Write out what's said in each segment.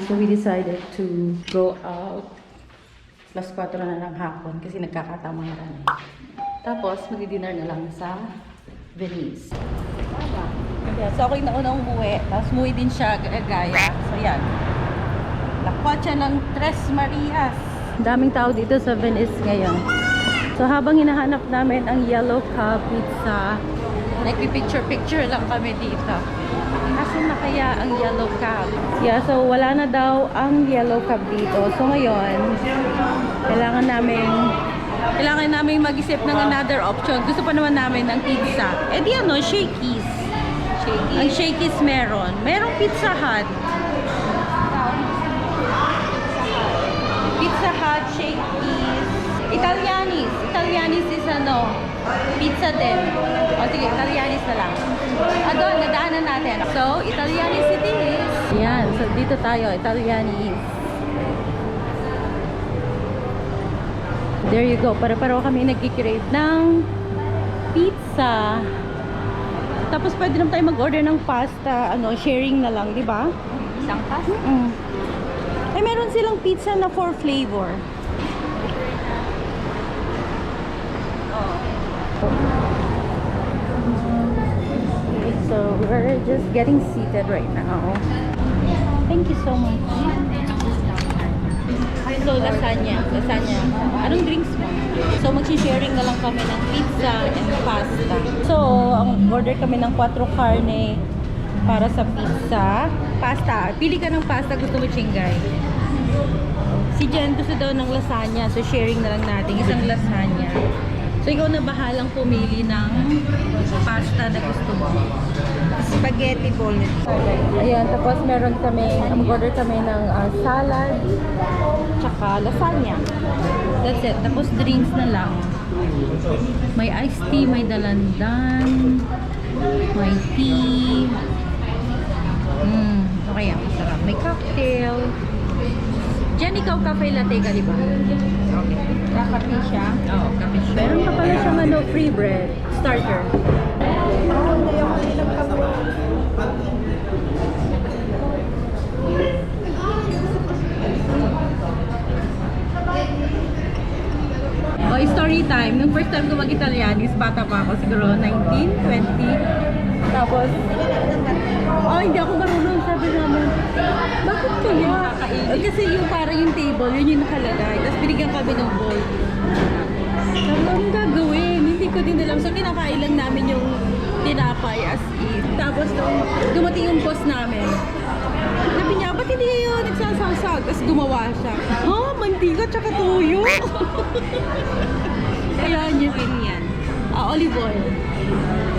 So we decided to go out. Plus 4 na ng hapon kasi nagkakatamaran. Tapos magdi-dinner na lang sa Venice. Yeah, so ako yung naunang umuwi. Tapos umuwi din siya gaya. So yan. Lakotsa ng Tres Marias. Daming tao dito sa Venice ngayon. So habang hinahanap namin ang Yellow Cab Pizza, nagpipicture-picture lang kami dito. Asan na kaya ang Yellow Cab? Yeah, so wala na daw ang Yellow Cab dito. So ngayon, kailangan namin mag-isip ng another option. Gusto pa naman namin ng pizza. Eh di ano, Shakey's. Ang Shakey's meron. Merong Pizza Hut. Pizza Hut, Shakey's. Italianis. Italianis is ano, pizza din. O sige, Italianis na lang. Doon, nadaanan natin. So, Italianis it is. Yan, so dito tayo, Italianis. There you go. Para-paro kami nag-crave ng pizza. Tapos pwede naman tayo mag-order ng pasta. Ano, sharing na lang, di ba? Isang pasta? Eh, meron silang pizza na 4 flavor. So, we're just getting seated right now. Thank you so much. So, lasagna. Anong drinks mo? So, mag-sharing na lang kami ng pizza and pasta. So, ang order kami ng 4 carne para sa pizza. Pasta. Pili ka ng pasta. Gusto mo chinggay. Si Jen gusto daw ng lasagna. So, sharing na lang natin. Isang lasagna. So, ikaw na bahalang pumili ng pasta na gusto mo. Spaghetti bolognese. Ayan, tapos meron kami, mag-order kami ng salad, tsaka lasagna. That's it. Tapos drinks na lang. May iced tea, may dalandan, may tea. Okay, ang masarap. May cocktail. Diyan ikaw cafe latte ka, di ba? Okay. Kakape siya. Oo, kape siya. Meron pa pala siyang ano, free bread. Starter. Oh, story time. Nung first time ko mag-Italianis, bata pa ako. Siguro 19, 20. Tapos, hindi ako marunong. Sabi namin, bakit kaya? Kasi yung parang yung table, yun yung nakalagay. Tapos binigyan kami ng bowl. Sabi ko, anong gagawin? Hindi ko din alam. So, kinakain lang namin yung tinapay as is. Tapos, dumating yung boss namin. Sabi niya, ba't hindi yun nagsasawsag? Tapos gumawa siya. Mantika tsaka tuyo. Ayan yun. Yan. Olive oil.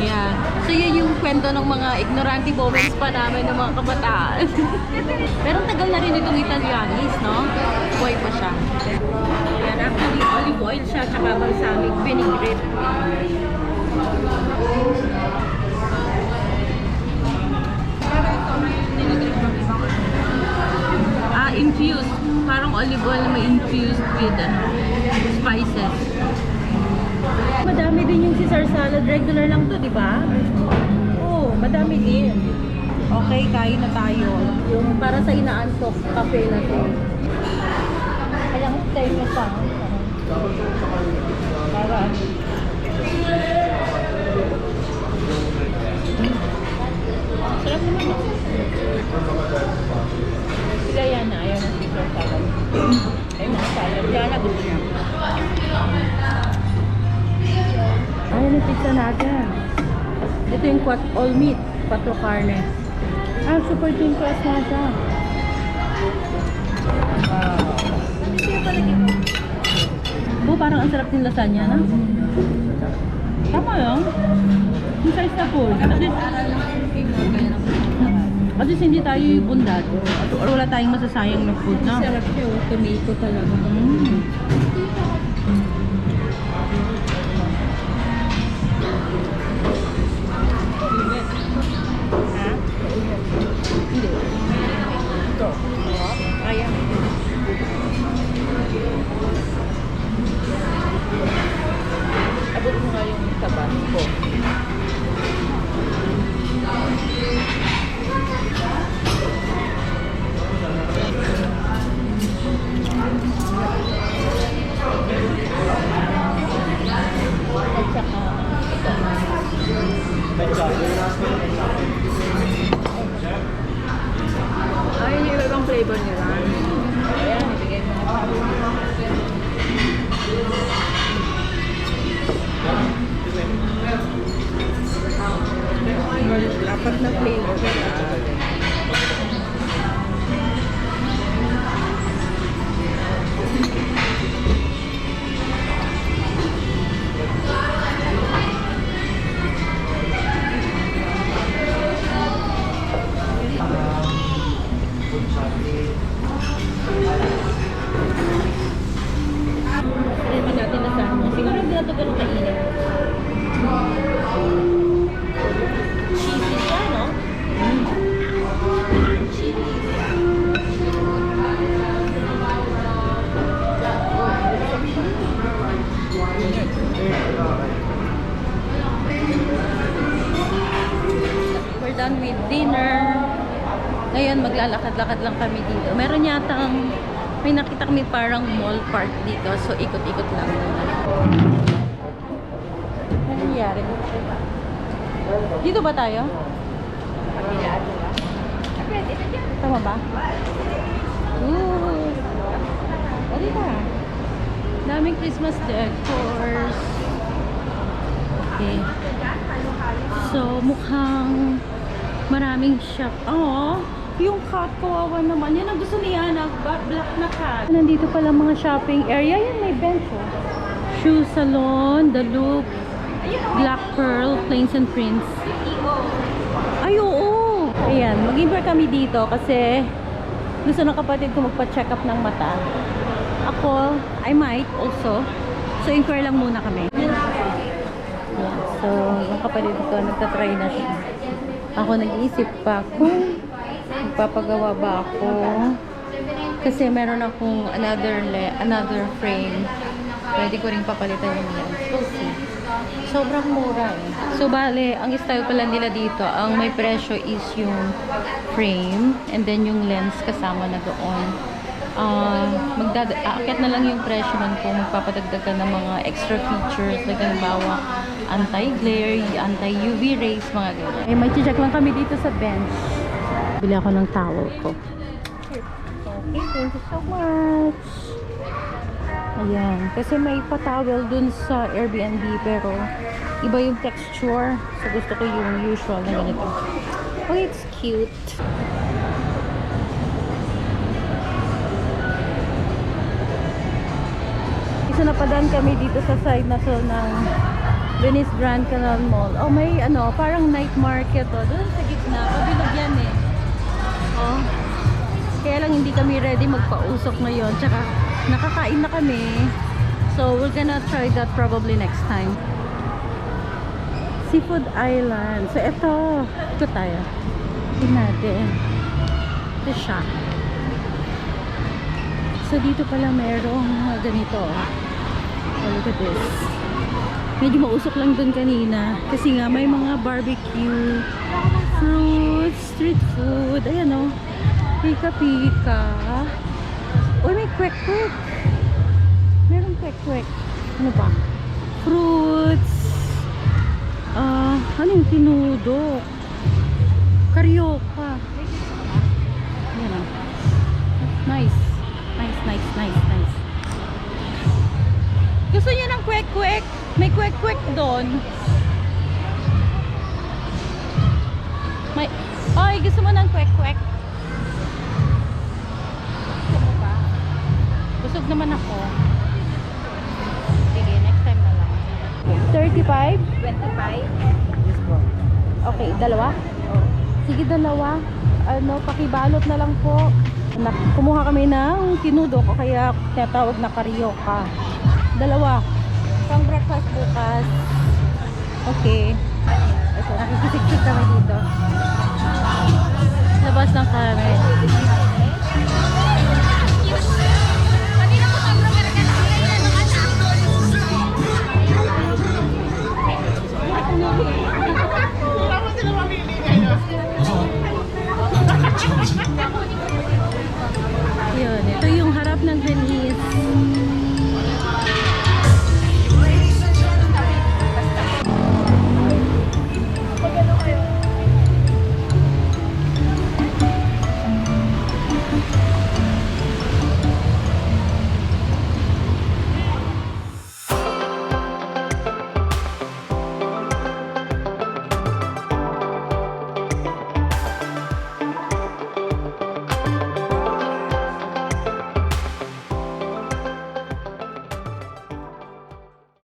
Yeah. So yun yung kwento ng mga ignorante moments pa namin ng mga kabataan. Pero tagal na rin itong Italianis, no? Buhay pa siya. Yan, actually olive oil siya tsaka balsamic vinaigrette. Infused. Parang olive oil na may infused with spices. Madami din yung Caesar salad. Regular lang to, di ba? Oo, madami din. Okay, kain na tayo. Yung para sa inaantok, cafe na to. Kaya nga tayo na pa. Para. Sarap naman. Sila yan na. Ayaw ng Caesar salad. Ayaw ng salad. Yan na gusto niya. Ayan yung pizza natin. Ito yung all meat, 4 carne. Super thin crust na siya. Wow. Parang ang sarap din lasagna na. Tama yun. Yung size na food. At least hindi tayo bundado. Or wala tayong masasayang na food na. Sarap siya. Tomato talaga. Abot mo nga yung tabasco. dinner. Ngayon, maglalakad-lakad lang kami dito. Meron yatang, may nakita kami parang mall park dito. So, ikot-ikot lang. Ano nangyari? Dito ba tayo? Tama ba? Ooh. O, dito. Daming Christmas decors. Okay. So, mukhang maraming shop. Oh, yung cat, kawawa naman. Yan ang gusto ni Yana, black na cat. Nandito pala mga shopping area. Yan, may bench, oh. Shoe salon, The Loop, Black Pearl, Plains and Prints. Ay, oo. Ayan, mag-inquire kami dito kasi gusto ng kapatid ko magpa-check up ng mata. Ako, I might also. So, inquire lang muna kami. Ayan. So, yung kapatid ko, nagtatry na siya. Ako nag-iisip pa kung magpapagawa ba ako. Kasi meron akong another frame. Pwede ko rin papalitan yung lens. We'll see. Sobrang mura eh. So, bale, ang style pala nila dito, ang may presyo is yung frame and then yung lens kasama na doon. Aakyat na lang yung presyo nun kung magpapadagdag ka ng mga extra features like halimbawa anti-glare, anti-UV rays, mga ganyan. May check lang kami dito sa bench. Bili ako ng towel ko. Okay, thank you so much. Ayan, kasi may pa-towel dun sa Airbnb pero iba yung texture. So gusto ko yung usual na ganito. Oh, it's cute. So napadaan kami dito sa side na to ng Venice Grand Canal Mall. Oh, may ano, parang night market oh. Doon sa gitna, pabilog yan eh. Oh. Kaya lang hindi kami ready magpausok ngayon. Tsaka nakakain na kami. So we're gonna try that probably next time. Seafood Island. So ito tayo. Tingnan natin. Ito siya. So dito pala merong ganito. Oh, look at this. Medyo mausok lang dun kanina. Kasi nga may mga barbecue, fruits, street food. Ayan o. Pika-pika. Uy, may kwek-kwek. Meron kwek-kwek. Ano ba? Fruits. Ano yung tinudok? Karyoka. Ayan o. Nice. Nice. Gusto niya ng kwek-kwek? May kwek-kwek doon. Ay, gusto mo ng kwek-kwek? Gusto mo ba? Busog naman ako. Sige, next time na lang. 35? 25. Okay, dalawa? Sige, dalawa. Ano, pakibalot na lang po. Kumuha kami ng tinudok o kaya tinatawag na karyoka. Dalawa. Pang breakfast bukas. Okay. Ito, nakikisik-sik kami dito. Labas ng kami.